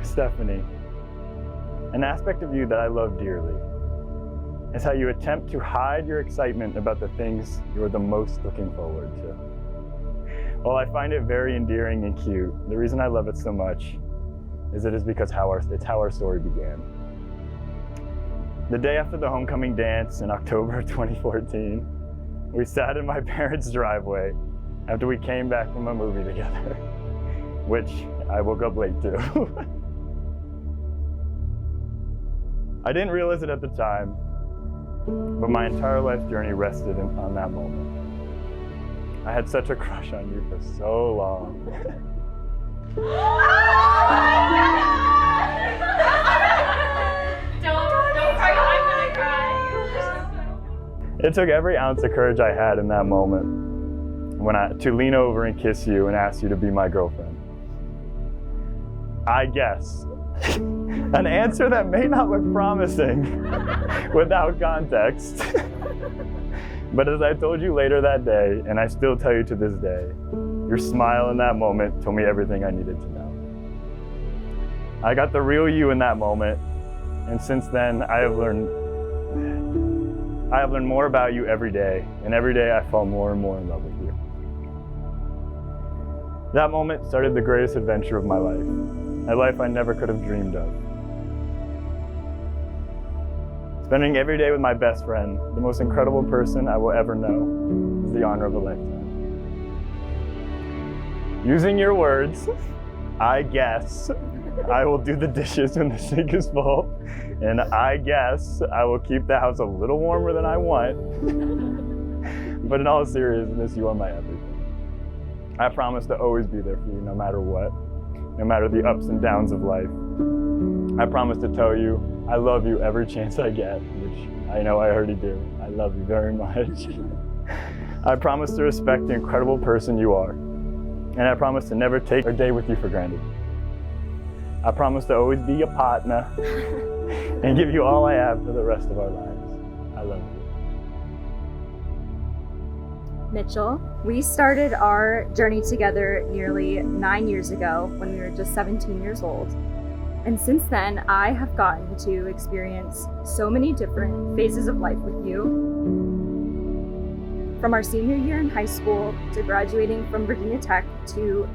Stephanie, an aspect of you that I love dearly is how you attempt to hide your excitement about the things you're the most looking forward to. While I find it very endearing and cute, the reason I love it so much is because it's how our story began. The day after the homecoming dance in October of 2014, we sat in my parents' driveway after we came back from a movie together, which I woke up late to. I didn't realize it at the time, but my entire life journey rested on that moment. I had such a crush on you for so long. Don't cry, I'm gonna cry. It took every ounce of courage I had in that moment to lean over and kiss you and ask you to be my girlfriend. I guess. An answer that may not look promising without context. But as I told you later that day, and I still tell you to this day, your smile in that moment told me everything I needed to know. I got the real you in that moment, and since then I have learned more about you every day, and every day I fall more and more in love with you. That moment started the greatest adventure of my life, a life I never could have dreamed of. Spending every day with my best friend, the most incredible person I will ever know, is the honor of a lifetime. Using your words, I guess I will do the dishes when the sink is full, and I guess I will keep the house a little warmer than I want. But in all seriousness, you are my everything. I promise to always be there for you no matter what, no matter the ups and downs of life. I promise to tell you I love you every chance I get, which I know I already do. I love you very much. I promise to respect the incredible person you are, and I promise to never take a day with you for granted. I promise to always be your partner and give you all I have for the rest of our lives. I love you. Mitchell, we started our journey together nearly 9 years ago when we were just 17 years old. And since then, I have gotten to experience so many different phases of life with you. From our senior year in high school, to graduating from Virginia Tech, to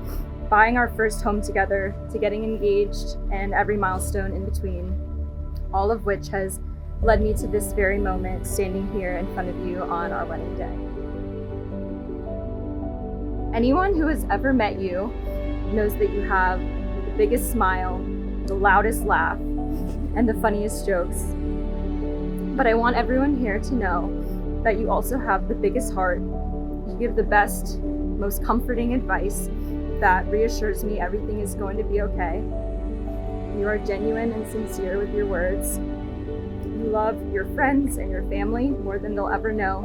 buying our first home together, to getting engaged, and every milestone in between, all of which has led me to this very moment, standing here in front of you on our wedding day. Anyone who has ever met you knows that you have the biggest smile, the loudest laugh, and the funniest jokes. But I want everyone here to know that you also have the biggest heart. You give the best, most comforting advice that reassures me everything is going to be okay. You are genuine and sincere with your words. You love your friends and your family more than they'll ever know.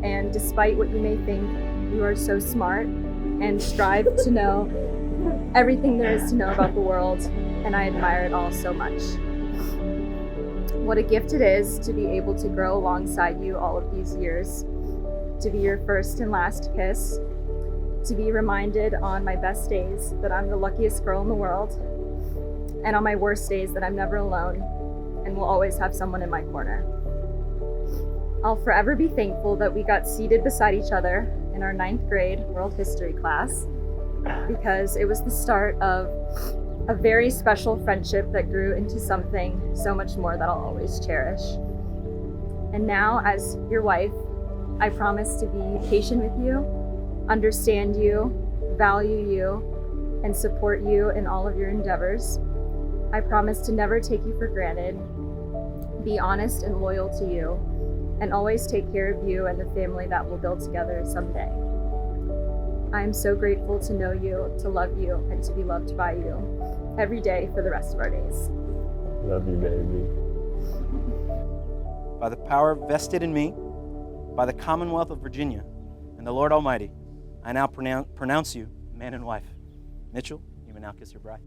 And despite what you may think, you are so smart and strive to know everything there is to know about the world, and I admire it all so much. What a gift it is to be able to grow alongside you all of these years, to be your first and last kiss, to be reminded on my best days that I'm the luckiest girl in the world, and on my worst days that I'm never alone and will always have someone in my corner. I'll forever be thankful that we got seated beside each other in our 9th grade world history class, because it was the start of a very special friendship that grew into something so much more that I'll always cherish. And now, as your wife, I promise to be patient with you, understand you, value you, and support you in all of your endeavors. I promise to never take you for granted, be honest and loyal to you, and always take care of you and the family that we'll build together someday. I am so grateful to know you, to love you, and to be loved by you every day for the rest of our days. Love you, baby. By the power vested in me, by the Commonwealth of Virginia, and the Lord Almighty, I now pronounce you man and wife. Mitchell, you may now kiss your bride.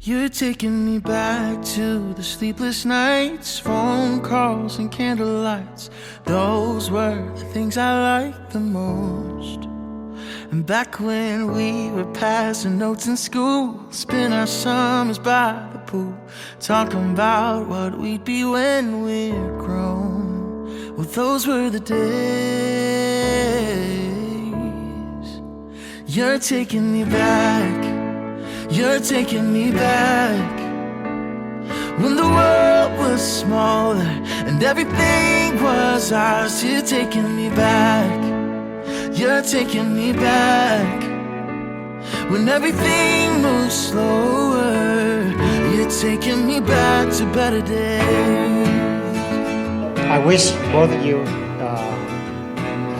You're taking me back to the sleepless nights, phone calls and candlelights. Those were the things I liked the most. And back when we were passing notes in school, spend our summers by the pool, talking about what we'd be when we're grown. Well, those were the days. You're taking me back. You're taking me back. When the world was smaller and everything was ours. You're taking me back. You're taking me back. When everything moves slower, you're taking me back to better days. I wish both of you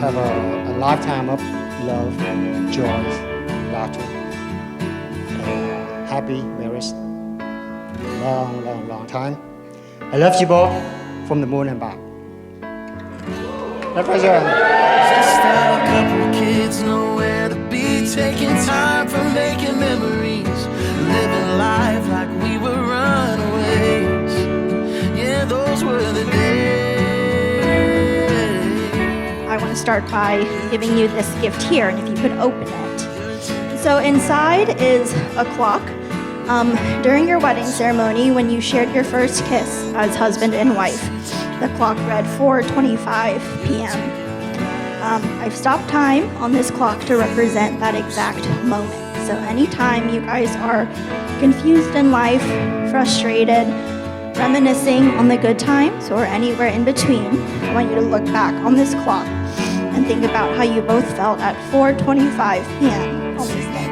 have a lifetime of love, joy, laughter, and happy marriage. Long, long, long time. I love you both from the moon and back. My pleasure. Just have a couple of kids, nowhere to be, taking time for making memories, living life like we were runaways. Yeah, those were the days. I want to start by giving you this gift here, and if you could open it. So inside is a clock. During your wedding ceremony, when you shared your first kiss as husband and wife, the clock read 4:25 p.m. I've stopped time on this clock to represent that exact moment. So anytime you guys are confused in life, frustrated, reminiscing on the good times, or anywhere in between, I want you to look back on this clock and think about how you both felt at 4:25 p.m. on this day.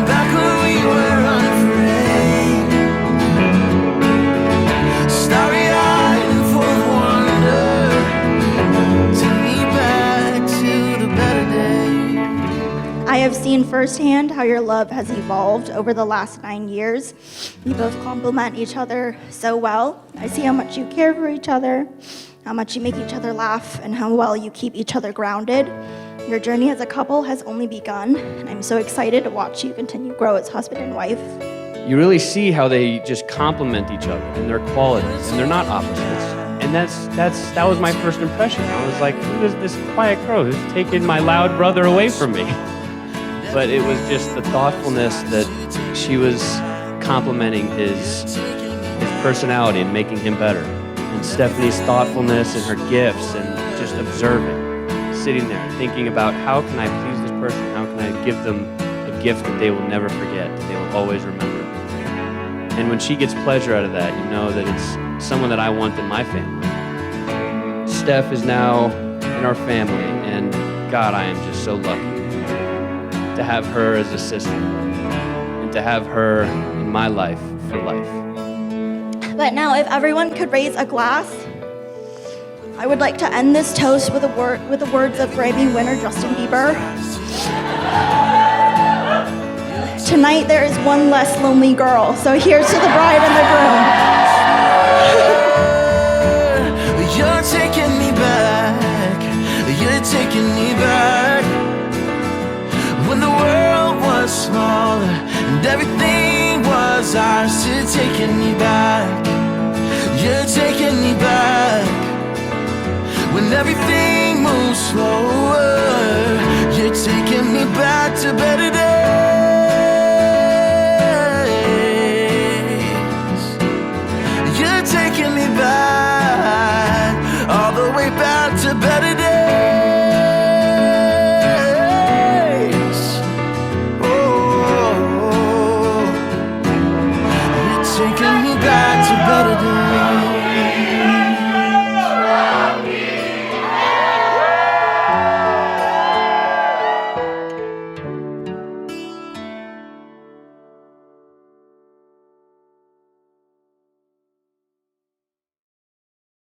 Back when we were unafraid, starry-eyed and full of wonder, take me back to the better days. I have seen firsthand how your love has evolved over the last 9 years. You both complement each other so well. I see how much you care for each other, how much you make each other laugh, and how well you keep each other grounded. Your journey as a couple has only begun, and I'm so excited to watch you continue to grow as husband and wife. You really see how they just complement each other and their qualities, and they're not opposites. And that was my first impression. I was like, who is this quiet crow who's taking my loud brother away from me? But it was just the thoughtfulness that she was complimenting his personality and making him better. And Stephanie's thoughtfulness and her gifts and just observing. Sitting there thinking about how can I please this person? How can I give them a gift that they will never forget, that they will always remember? And when she gets pleasure out of that, you know that it's someone that I want in my family. Steph is now in our family, and God, I am just so lucky to have her as a sister and to have her in my life for life. But now, if everyone could raise a glass, I would like to end this toast with the words of Grammy winner Justin Bieber. Tonight there is one less lonely girl. So here's to the bride and the groom. You're taking me back. You're taking me back. When the world was smaller and everything was ours. You're taking me back. You're taking me back. When everything moves slower, you're taking me back to better